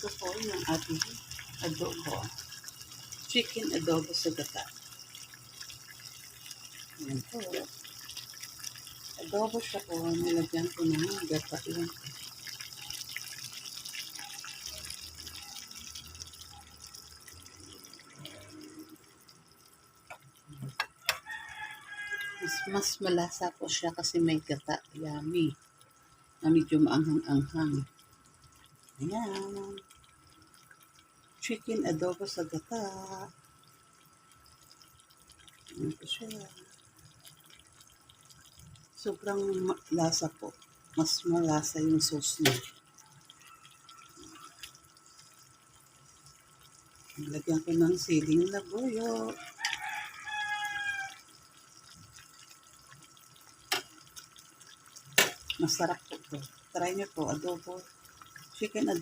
Ito po yung ating adobo. Chicken adobo sa gata. Ayan po. Adobo siya po. Nilagyan ko ng gata lang. Mas malasa po siya kasi may gata. Yummy. Na medyo maanghang-anghang. Ayan. Chicken adobo sa gata. Ayan po siya. Sobrang lasa po. Mas malasa yung sauce niya. Lagyan ko ng siling labuyo. Masarap po ito. Try nyo po. Adobo. Chicken adobo.